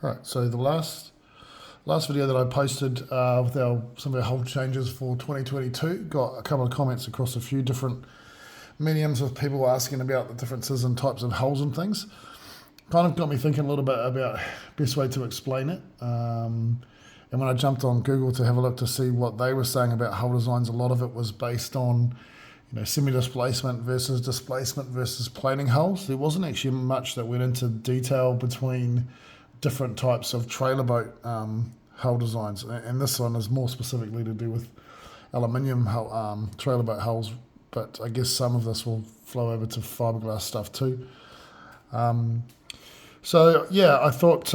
Right, so the last video that I posted with some of our hull changes for 2022 got a couple of comments across a few different mediums with people asking about the differences in types of hulls and things. Kind of got me thinking a little bit about best way to explain it. And when I jumped on Google to have a look to see what they were saying about hull designs, a lot of it was based on semi-displacement versus planing hulls. There wasn't actually much that went into detail between different types of trailer boat hull designs, and this one is more specifically to do with aluminium hull, trailer boat hulls, but I guess some of this will flow over to fiberglass stuff too. So yeah, I thought,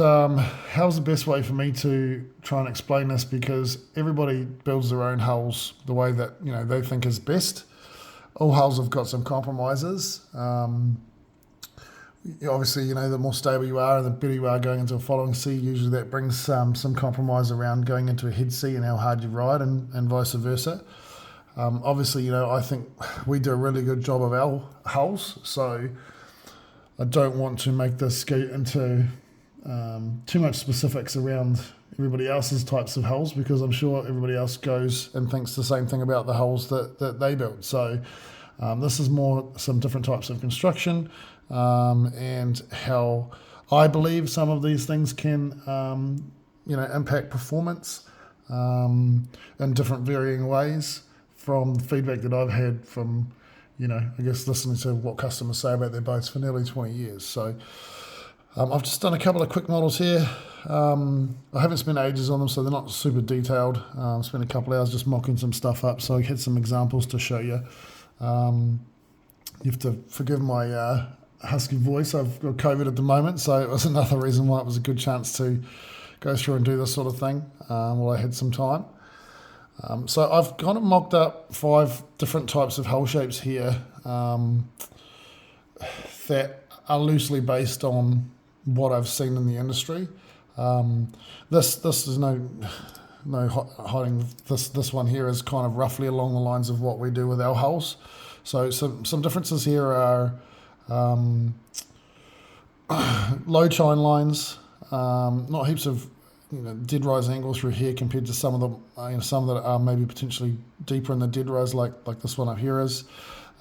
how's the best way for me to try and explain this, because everybody builds their own hulls the way that they think is best. All hulls have got some compromises. Obviously, the more stable you are and the better you are going into a following sea, usually that brings some compromise around going into a head sea and how hard you ride, and vice versa. Obviously, I think we do a really good job of our hulls, so I don't want to make this go into too much specifics around everybody else's types of hulls, because I'm sure everybody else goes and thinks the same thing about the hulls that they build. So this is more some different types of construction, and how I believe some of these things can impact performance in different varying ways, from the feedback that I've had from I guess listening to what customers say about their boats for nearly 20 years. So I've just done a couple of quick models here. I haven't spent ages on them, so they're not super detailed. Spent a couple of hours just mocking some stuff up, so I had some examples to show you. You have to forgive my husky voice. I've got COVID at the moment, so it was another reason why it was a good chance to go through and do this sort of thing while I had some time. So I've kind of mocked up 5 different types of hull shapes here that are loosely based on what I've seen in the industry. This is no hiding. This one here is kind of roughly along the lines of what we do with our hulls. So some differences here are low chine lines, not heaps of dead-rise angle through here compared to some of the some that are maybe potentially deeper in the dead-rise, like this one up here is.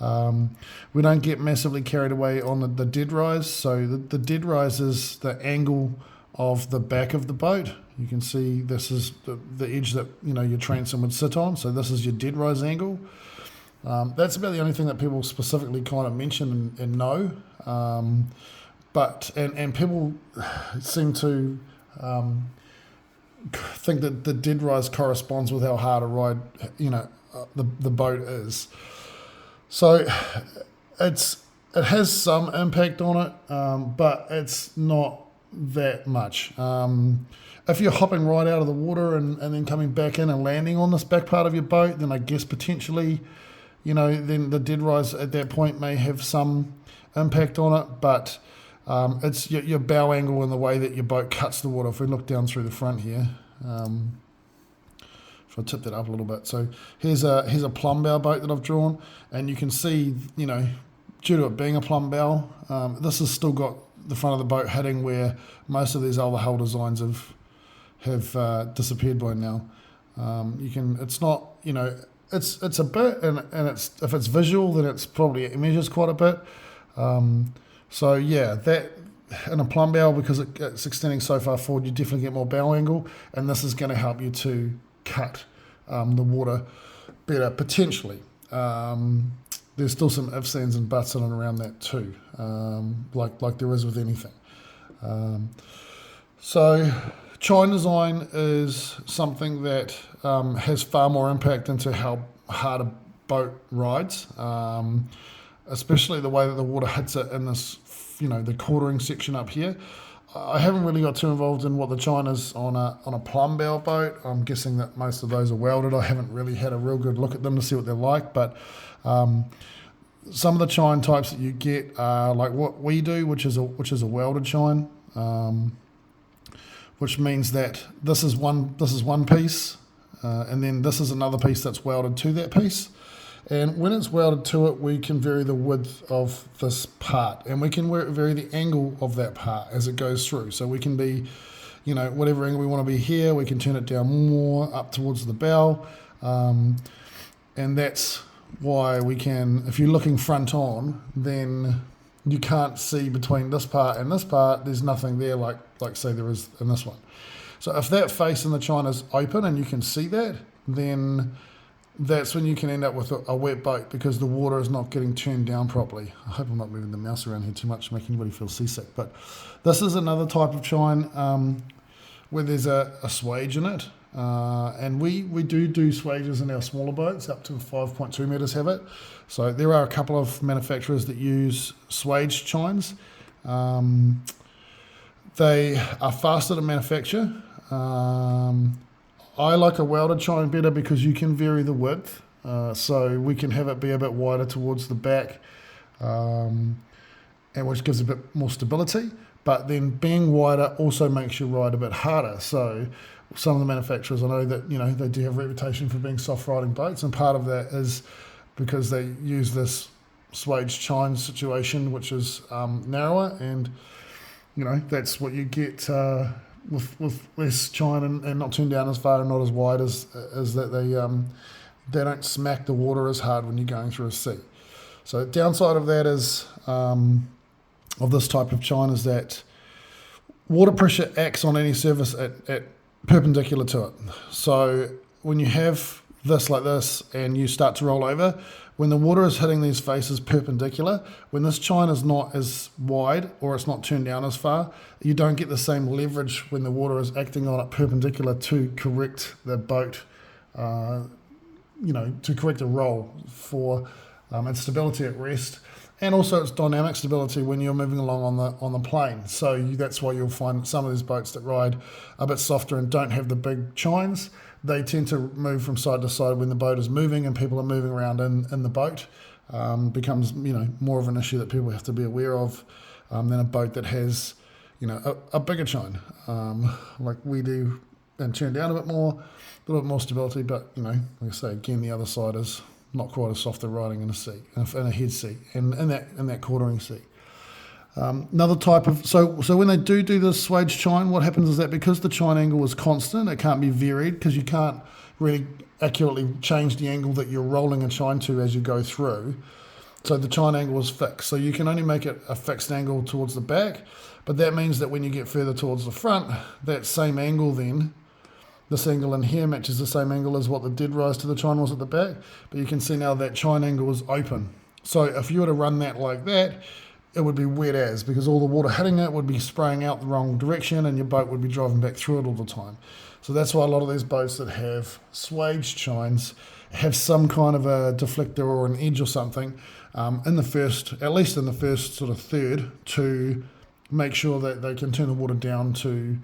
We don't get massively carried away on the dead-rise. So the dead-rise is the angle of the back of the boat. You can see this is the edge that your transom would sit on. So this is your dead-rise angle. That's about the only thing that people specifically kind of mention and know. But people seem to think that the dead-rise corresponds with how hard a ride the boat is. So it has some impact on it, but it's not that much. If you're hopping right out of the water and then coming back in and landing on this back part of your boat, then I guess potentially, then the dead-rise at that point may have some impact on it, but it's your bow angle and the way that your boat cuts the water. If we look down through the front here, if I tip that up a little bit. So here's a plumb bow boat that I've drawn, and you can see, due to it being a plumb bow, this has still got the front of the boat hitting where most of these other hull designs have disappeared by now. It's not, it's a bit, and it's, if it's visual, then it measures quite a bit. So yeah, that in a plumb bow, because it's extending so far forward, you definitely get more bow angle, and this is going to help you to cut the water better potentially. There's still some ifs, ands, and buts in and around that too, like there is with anything. So chine design is something that has far more impact into how hard a boat rides. Especially the way that the water hits it in this, the quartering section up here. I haven't really got too involved in what the chine is on a plumb bow boat. I'm guessing that most of those are welded. I haven't really had a real good look at them to see what they're like, but some of the chine types that you get are like what we do, which is a welded chine, which means that this is one piece, and then this is another piece that's welded to that piece. And when it's welded to it, we can vary the width of this part, and we can vary the angle of that part as it goes through. So we can be, whatever angle we want to be here, we can turn it down more up towards the bow. And that's why we can, if you're looking front on, then you can't see between this part and this part. There's nothing there like say there is in this one. So if that face in the chine is open and you can see that, then that's when you can end up with a wet boat because the water is not getting turned down properly. I hope I'm not moving the mouse around here too much to make anybody feel seasick. But this is another type of chine where there's a swage in it. And we do swages in our smaller boats, up to 5.2 metres have it. So there are a couple of manufacturers that use swage chines. They are faster to manufacture. I like a welded chine better because you can vary the width. So we can have it be a bit wider towards the back, and which gives a bit more stability. But then being wider also makes you ride a bit harder. So some of the manufacturers, I know that, they do have a reputation for being soft riding boats, and part of that is because they use this swage chine situation, which is narrower, and that's what you get with less chine and not turned down as far and not as wide as that they don't smack the water as hard when you're going through a sea. So downside of that is of this type of chine is that water pressure acts on any surface at perpendicular to it. So when you have this like this and you start to roll over, when the water is hitting these faces perpendicular, when this chine is not as wide or it's not turned down as far, you don't get the same leverage when the water is acting on it perpendicular to correct the boat, to correct a roll for its stability at rest, and also its dynamic stability when you're moving along on the plane. So that's why you'll find some of these boats that ride a bit softer and don't have the big chines, they tend to move from side to side when the boat is moving and people are moving around in the boat. Becomes more of an issue that people have to be aware of than a boat that has a bigger chine like we do, and turn down a little bit more stability. But like I say again, the other side is not quite as soft as riding in a sea, in a head sea, and in that quartering sea. Another type of so when they do this swage chine, what happens is that because the chine angle is constant, it can't be varied because you can't really accurately change the angle that you're rolling a chine to as you go through. So the chine angle is fixed. So you can only make it a fixed angle towards the back, but that means that when you get further towards the front, that same angle then, this angle in here matches the same angle as what the deadrise to the chine was at the back. But you can see now that chine angle is open. So if you were to run that like that, it would be wet as, because all the water hitting it would be spraying out the wrong direction and your boat would be driving back through it all the time. So that's why a lot of these boats that have swage chines have some kind of a deflector or an edge or something at least in the first sort of third, to make sure that they can turn the water down to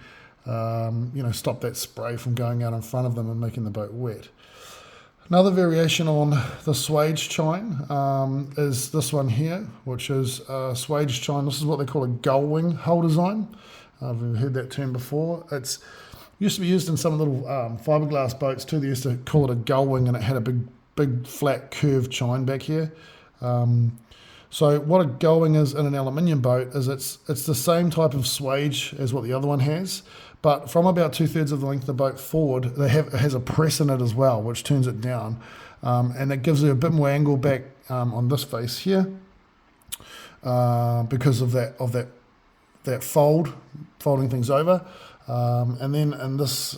stop that spray from going out in front of them and making the boat wet. Another variation on the swage chine is this one here, which is a swage chine. This is what they call a gull wing hull design. I've heard that term before. It's used to be used in some little fiberglass boats too. They used to call it a gull wing, and it had a big flat curved chine back here. So what a gull wing is in an aluminium boat is it's the same type of swage as what the other one has, but from about 2/3 of the length of the boat forward, it has a press in it as well, which turns it down, and it gives you a bit more angle back on this face here because of that folding things over, and then in this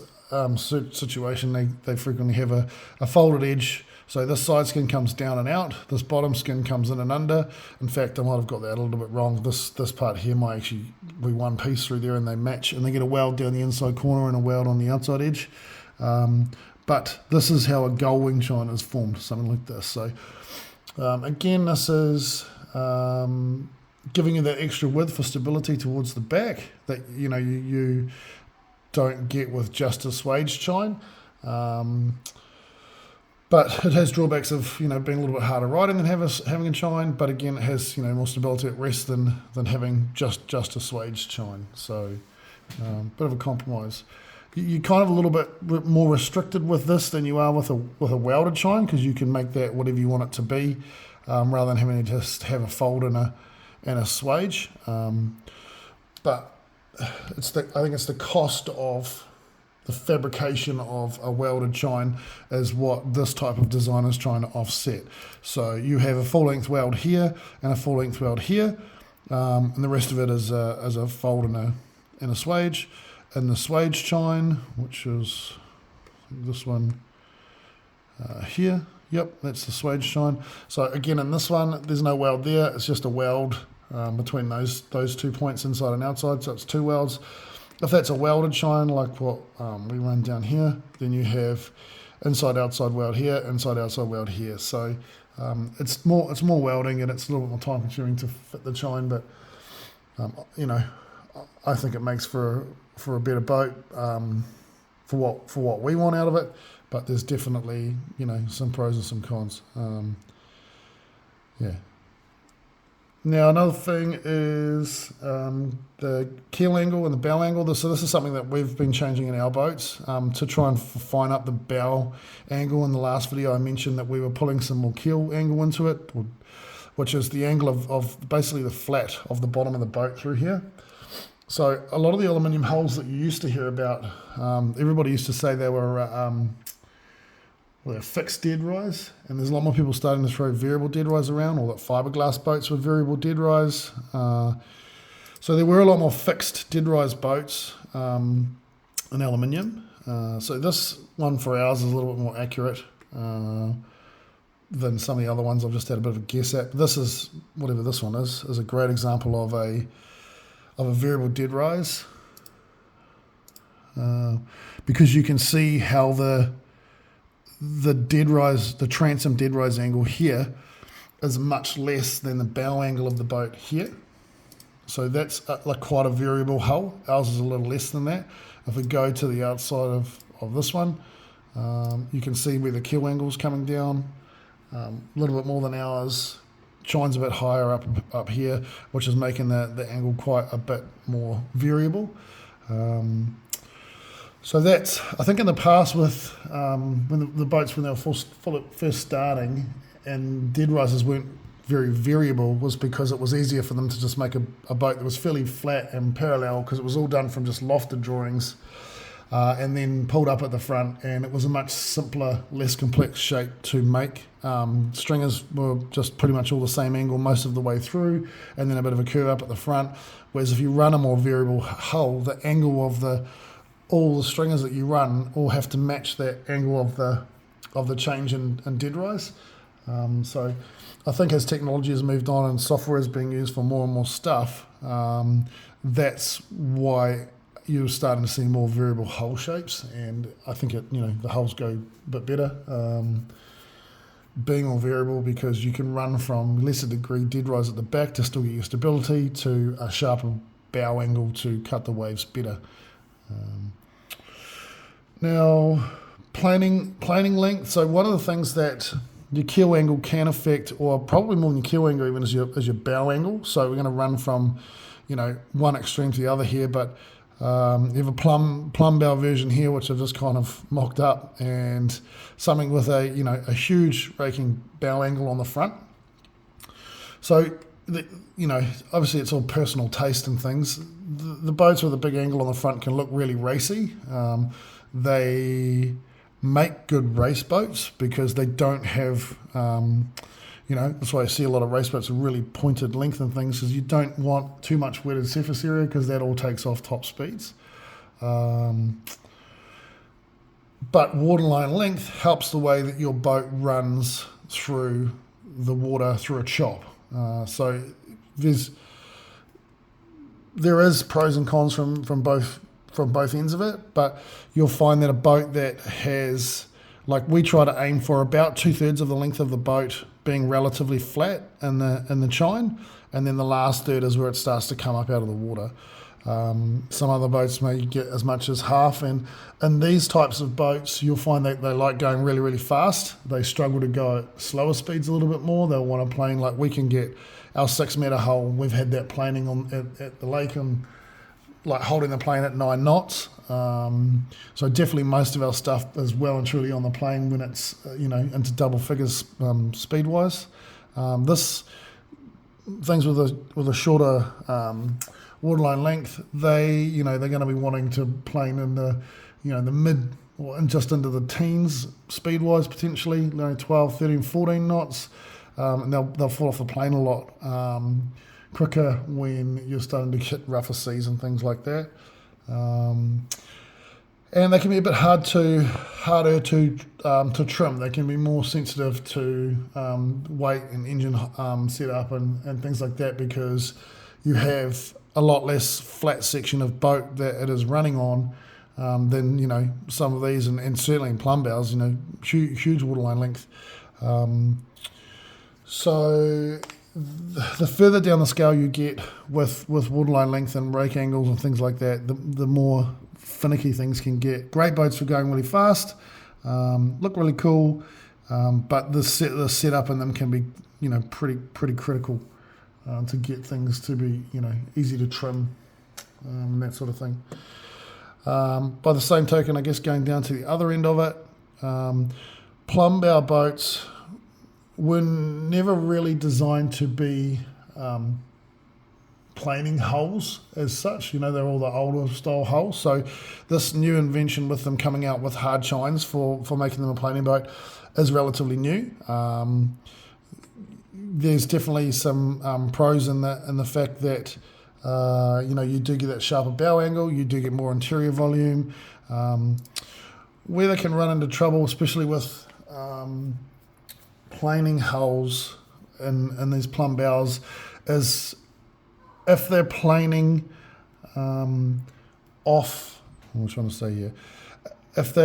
situation they frequently have a folded edge. So this side skin comes down and out, this bottom skin comes in and under. In fact, I might have got that a little bit wrong. This part here might actually be one piece through there, and they match, and they get a weld down the inside corner and a weld on the outside edge. But this is how a gull wing chine is formed, something like this. So again, this is giving you that extra width for stability towards the back that you don't get with just a swage chine. But it has drawbacks of being a little bit harder riding than having a chine. But again, it has more stability at rest than having just a swage chine. So bit of a compromise. You're kind of a little bit more restricted with this than you are with a welded chine, because you can make that whatever you want it to be, rather than having to just have a fold and a swage. But I think it's the cost of the fabrication of a welded chine is what this type of design is trying to offset. So you have a full length weld here and a full length weld here, and the rest of it is a fold and a swage. And the swage chine, which is this one here, yep, that's the swage chine. So again, in this one, there's no weld there, it's just a weld between those 2 points inside and outside, so it's 2 welds. If that's a welded chine like what we run down here, then you have inside outside weld here, inside outside weld here. So it's more welding, and it's a little bit more time consuming to fit the chine, but you know, I think it makes for a better boat for what we want out of it. But there's definitely, you know, some pros and some cons. Yeah. Now another thing is the keel angle and the bow angle. So this is something that we've been changing in our boats to try and fine up the bow angle. In the last video I mentioned that we were pulling some more keel angle into it, which is the angle of basically the flat of the bottom of the boat through here. So a lot of the aluminium hulls that you used to hear about, everybody used to say they were fixed deadrise, and there's a lot more people starting to throw variable deadrise around, or that fiberglass boats with variable deadrise. So there were a lot more fixed deadrise boats in aluminium. So this one for ours is a little bit more accurate than some of the other ones I've just had a bit of a guess at. But this is, whatever this one is a great example of a variable deadrise, because you can see how the deadrise, the transom deadrise angle here is much less than the bow angle of the boat here. So that's like quite a variable hull. Ours is a little less than that. If we go to the outside of this one, you can see where the keel angle is coming down, a little bit more than ours. Chine's a bit higher up here, which is making the angle quite a bit more variable. So that's, I think in the past with when the boats, when they were first starting and deadrises weren't very variable, was because it was easier for them to just make a boat that was fairly flat and parallel, because it was all done from just lofted drawings and then pulled up at the front, and it was a much simpler, less complex shape to make. Stringers were just pretty much all the same angle most of the way through, and then a bit of a curve up at the front. Whereas if you run a more variable hull, the angle of all the stringers that you run all have to match that angle of the change in deadrise. So I think as technology has moved on and software is being used for more and more stuff, that's why you're starting to see more variable hull shapes, and I think the hulls go a bit better being more variable, because you can run from lesser degree deadrise at the back to still get your stability, to a sharper bow angle to cut the waves better. Now, planing length. So one of the things that your keel angle can affect, or probably more than your keel angle even, is your bow angle. So we're going to run from one extreme to the other here, but you have a plumb bow version here, which I've just kind of mocked up, and something with a huge raking bow angle on the front. So obviously it's all personal taste and things. The boats with a big angle on the front can look really racy. They make good race boats because they don't have, that's why I see a lot of race boats with really pointed length and things, because you don't want too much wetted surface area, because that all takes off top speeds. But waterline length helps the way that your boat runs through the water through a chop. So there is pros and cons from both ends of it, but you'll find that a boat that has, like, we try to aim for about 2/3 of the length of the boat being relatively flat in the chine, and then the last third is where it starts to come up out of the water. Some other boats may get as much as half, and in these types of boats you'll find that they like going really, really fast. They struggle to go at slower speeds a little bit more. They'll want to plane, like we can get our 6 metre hull, we've had that planing at the lake, and like holding the plane at 9 knots. So definitely most of our stuff is well and truly on the plane when it's into double figures speed wise. Things with a shorter waterline length, they're going to be wanting to plane in the the mid or just into the teens speed wise, potentially 12, 13, 14 knots, and they'll fall off the plane a lot quicker when you're starting to hit rougher seas and things like that. And they can be a bit harder to trim. They can be more sensitive to weight and engine setup and things like that, because you have a lot less flat section of boat that it is running on than some of these, and certainly in plumb bows, huge waterline length. So the further down the scale you get with waterline length and rake angles and things like that, the more finicky things can get. Great boats for going really fast, look really cool, but the setup in them can be pretty critical to get things to be easy to trim and that sort of thing. By the same token, I guess going down to the other end of it, plumb bow boats were never really designed to be planing hulls as such. They're all the older style hulls. So this new invention with them coming out with hard chines for making them a planing boat is relatively new. There's definitely some pros in the fact that you do get that sharper bow angle, you do get more interior volume. Where they can run into trouble, especially with planing hulls in these plumb bows, is if they're planing off. What am I trying to say here? If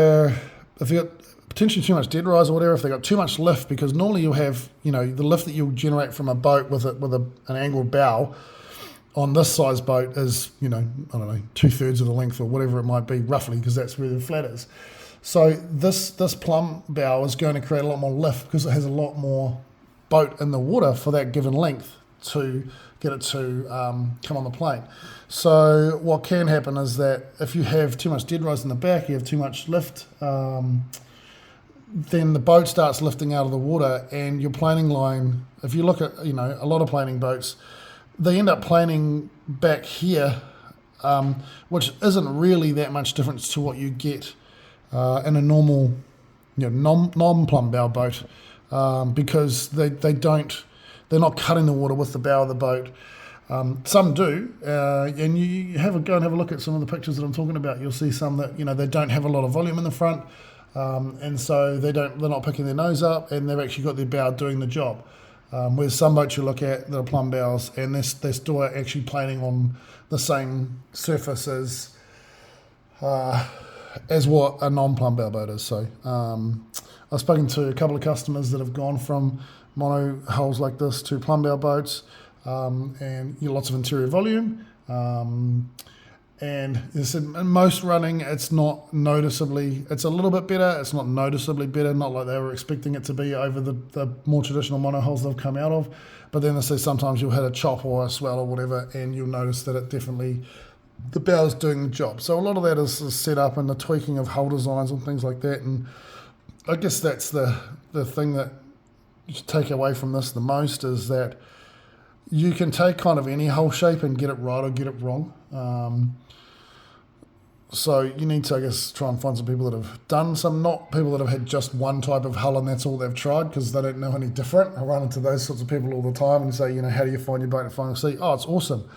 you've got potentially too much deadrise or whatever, if they've got too much lift, because normally you'll have the lift that you'll generate from a boat with an angled bow on this size boat is I don't know, 2/3 of the length or whatever it might be roughly, because that's where the flat is. So this plumb bow is going to create a lot more lift because it has a lot more boat in the water for that given length to get it to come on the plane. So what can happen is that if you have too much deadrise in the back, you have too much lift, then the boat starts lifting out of the water, and your planing line, if you look at a lot of planing boats, they end up planing back here, which isn't really that much difference to what you get in a normal non-plumb bow boat, because they're not cutting the water with the bow of the boat. Some do, and you go and have a look at some of the pictures that I'm talking about. You'll see some that they don't have a lot of volume in the front, and so they're not picking their nose up, and they've actually got their bow doing the job. Whereas some boats you look at that are plumb bows, and they're still actually planing on the same surface as what a non-plumb bow boat is. So I've spoken to a couple of customers that have gone from mono hulls like this to plumb bow boats, and lots of interior volume. And as I said, in most running, it's a little bit better. It's not noticeably better, not like they were expecting it to be over the more traditional mono hulls they've come out of. But then they say sometimes you'll hit a chop or a swell or whatever, and you'll notice that it definitely, the bow's doing the job. So a lot of that is set up and the tweaking of hull designs and things like that. And I guess that's the thing that you should take away from this the most, is that you can take kind of any hull shape and get it right or get it wrong. So you need to, I guess, try and find some people that have done some, not people that have had just one type of hull and that's all they've tried, because they don't know any different. I run into those sorts of people all the time and say, how do you find your boat at final sea? Oh, it's awesome.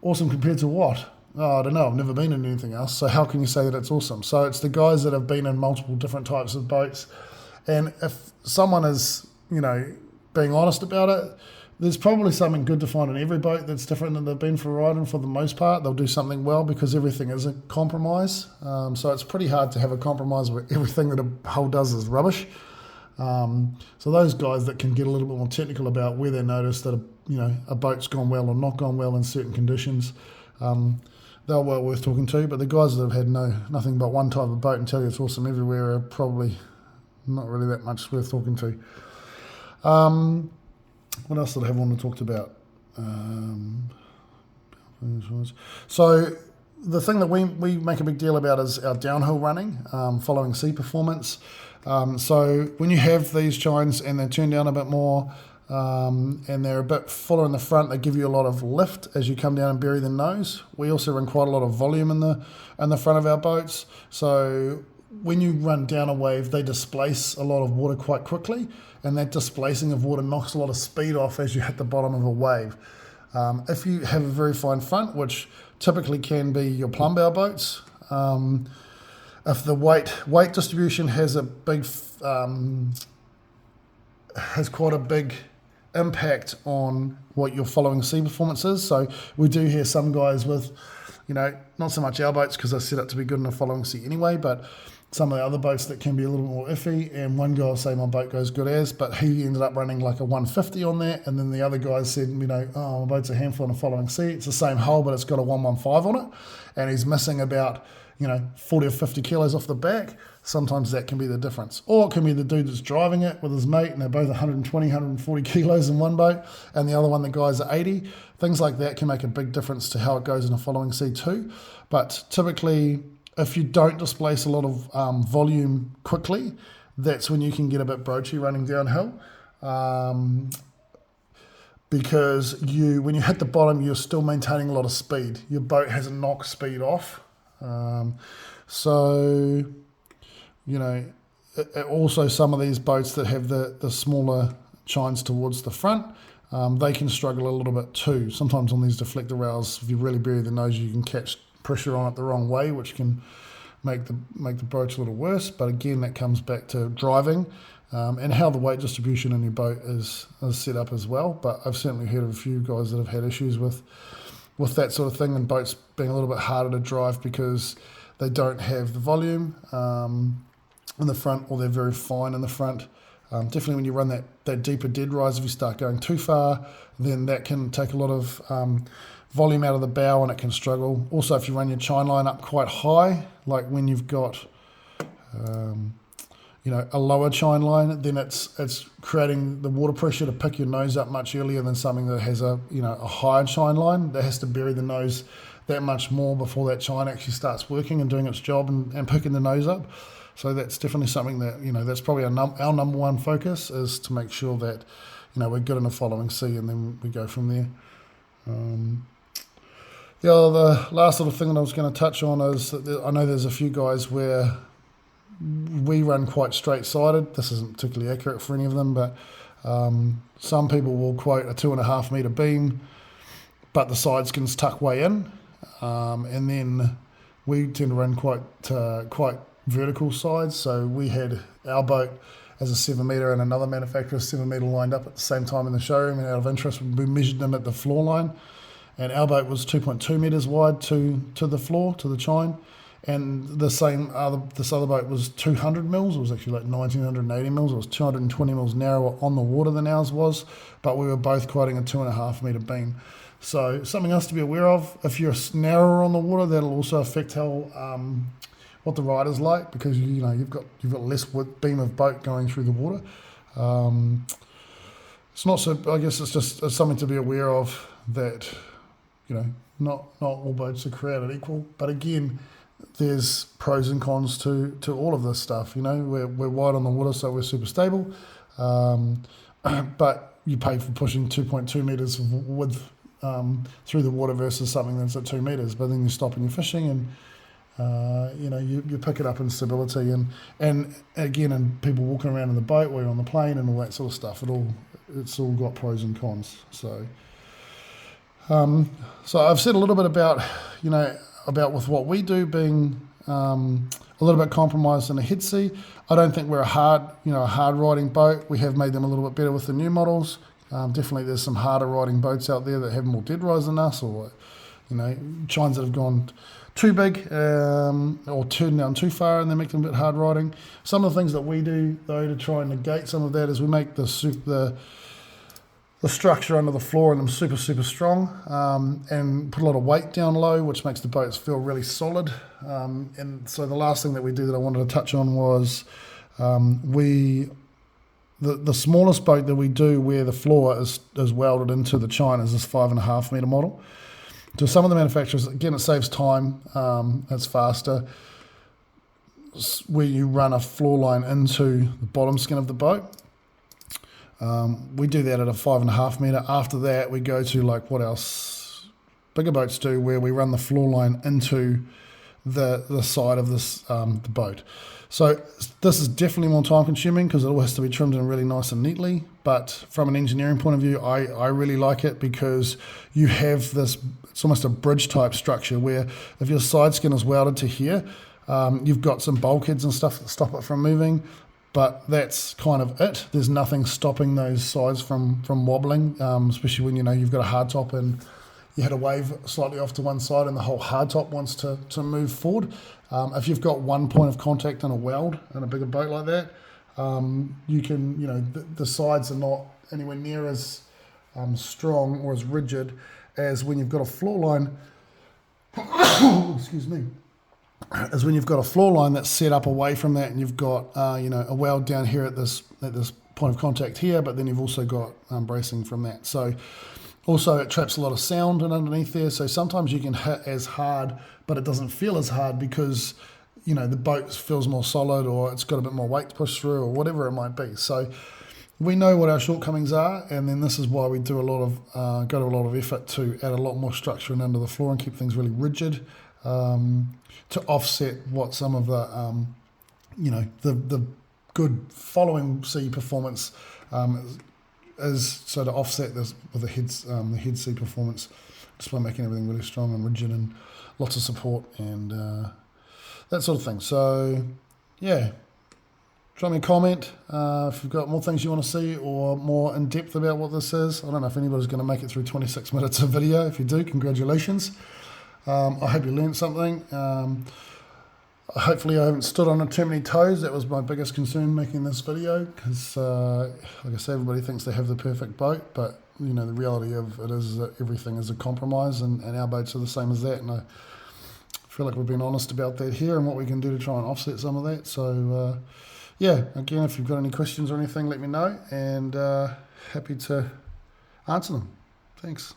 Awesome compared to what? Oh, I don't know. I've never been in anything else. So how can you say that it's awesome? So it's the guys that have been in multiple different types of boats. And if someone is, being honest about it, there's probably something good to find in every boat that's different than they've been for a ride, and for the most part, they'll do something well because everything is a compromise. So it's pretty hard to have a compromise where everything that a hull does is rubbish. So those guys that can get a little bit more technical about where they notice that a boat's gone well or not gone well in certain conditions, they're well worth talking to. But the guys that have had nothing but one type of boat and tell you it's awesome everywhere are probably not really that much worth talking to. What else did I have on to talk about? So the thing that we make a big deal about is our downhill running, following sea performance. So when you have these chines and they turn down a bit more, and they're a bit fuller in the front. They give you a lot of lift as you come down and bury the nose. We also run quite a lot of volume in the front of our boats. So when you run down a wave, they displace a lot of water quite quickly, and that displacing of water knocks a lot of speed off as you hit the bottom of a wave. If you have a very fine front, which typically can be your plumb bow boats, if the weight distribution has quite a big impact on what your following sea performance is. So we do hear some guys with, not so much our boats because they're set up to be good in the following sea anyway, but some of the other boats that can be a little more iffy. And one guy will say my boat goes good as, but he ended up running like a 150 on that. And then the other guy said, my boat's a handful in the following sea. It's the same hull, but it's got a 115 on it. And he's missing about 40 or 50 kilos off the back. Sometimes that can be the difference. Or it can be the dude that's driving it with his mate and they're both 120, 140 kilos in one boat and the other one, the guy's at 80. Things like that can make a big difference to how it goes in a following sea too. But typically, if you don't displace a lot of volume quickly, that's when you can get a bit broachy running downhill. Because when you hit the bottom, you're still maintaining a lot of speed. Your boat hasn't knocked speed off. Also some of these boats that have the smaller chines towards the front, they can struggle a little bit too. Sometimes on these deflector rails, if you really bury the nose, you can catch pressure on it the wrong way, which can make the broach a little worse. But again, that comes back to driving and how the weight distribution in your boat is set up as well. But I've certainly heard of a few guys that have had issues with that sort of thing, and boats being a little bit harder to drive because they don't have the volume in the front, or they're very fine in the front. Definitely when you run that deeper dead rise, if you start going too far, then that can take a lot of volume out of the bow and it can struggle. Also, if you run your chine line up quite high, like when you've got a lower chine line, then it's creating the water pressure to pick your nose up much earlier than something that has a higher chine line that has to bury the nose that much more before that chine actually starts working and doing its job and picking the nose up. So that's definitely something that, that's probably our number one focus, is to make sure that, we're good in the following sea, and then we go from there. The last little thing that I was going to touch on is that I know there's a few guys where we run quite straight-sided. This isn't particularly accurate for any of them, but some people will quote a 2.5 metre beam, but the side skins tuck way in, and then we tend to run quite vertical sides. So we had our boat as a 7 metre and another manufacturer's 7 metre lined up at the same time in the showroom, and out of interest we measured them at the floor line, and our boat was 2.2 metres wide to the floor, to the chine, and this other boat was 200 mils. It was actually like 1980 mils. It was 220 mils narrower on the water than ours was, but we were both quoting a 2.5 metre beam. So something else to be aware of: if you're narrower on the water, that'll also affect how what the rider's like, because you've got less beam of boat going through the water. It's not so. I guess it's something to be aware of, that not all boats are created equal. But again, there's pros and cons to all of this stuff. We're wide on the water, so we're super stable, but you pay for pushing 2.2 metres of width through the water versus something that's at 2 metres. But then you stop and you're fishing, and you pick it up in stability, and again, and people walking around in the boat while you're on the plane and all that sort of stuff. It's all got pros and cons. So I've said a little bit about with what we do being a little bit compromised in a head sea. I don't think we're a hard riding boat. We have made them a little bit better with the new models. Definitely there's some harder riding boats out there that have more Deadrise than us, or chines that have gone too big or turned down too far, and they make them a bit hard riding. Some of the things that we do, though, to try and negate some of that, is we make the structure under the floor in them super, super strong, and put a lot of weight down low, which makes the boats feel really solid. And so the last thing that we do that I wanted to touch on was the smallest boat that we do where the floor is welded into the chine is this 5.5 metre model. To some of the manufacturers, again, it saves time, it's faster, where you run a floor line into the bottom skin of the boat. We do that at a 5.5 metre. After that, we go to like what else bigger boats do, where we run the floor line into the side of this the boat. So this is definitely more time consuming because it all has to be trimmed in really nice and neatly. But from an engineering point of view, I really like it because you have this, it's almost a bridge type structure where if your side skin is welded to here, you've got some bulkheads and stuff that stop it from moving. But that's kind of it. There's nothing stopping those sides from wobbling, especially when you've got a hard top and you had a wave slightly off to one side and the whole hard top wants to move forward. If you've got one point of contact in a weld in a bigger boat like that, you can, the sides are not anywhere near as strong or as rigid as when you've got a floor line. Excuse me. As when you've got a floor line that's set up away from that, and you've got a weld down here at this point of contact here, but then you've also got bracing from that. So also it traps a lot of sound in underneath there. So sometimes you can hit as hard, but it doesn't feel as hard because the boat feels more solid, or it's got a bit more weight to push through, or whatever it might be. So we know what our shortcomings are, and then this is why we do go to a lot of effort to add a lot more structure in under the floor and keep things really rigid. To offset what some of the the good following sea performance is, so to offset this with the head sea performance, just by making everything really strong and rigid and lots of support and that sort of thing. So yeah, drop me a comment if you've got more things you want to see or more in depth about what this is. I don't know if anybody's going to make it through 26 minutes of video. If you do, congratulations. I hope you learned something. Hopefully I haven't stood on too many toes. That was my biggest concern making this video, because like I say, everybody thinks they have the perfect boat, but the reality of it is that everything is a compromise, and our boats are the same as that, and I feel like we've been honest about that here and what we can do to try and offset some of that. So yeah, again, if you've got any questions or anything, let me know, and happy to answer them. Thanks.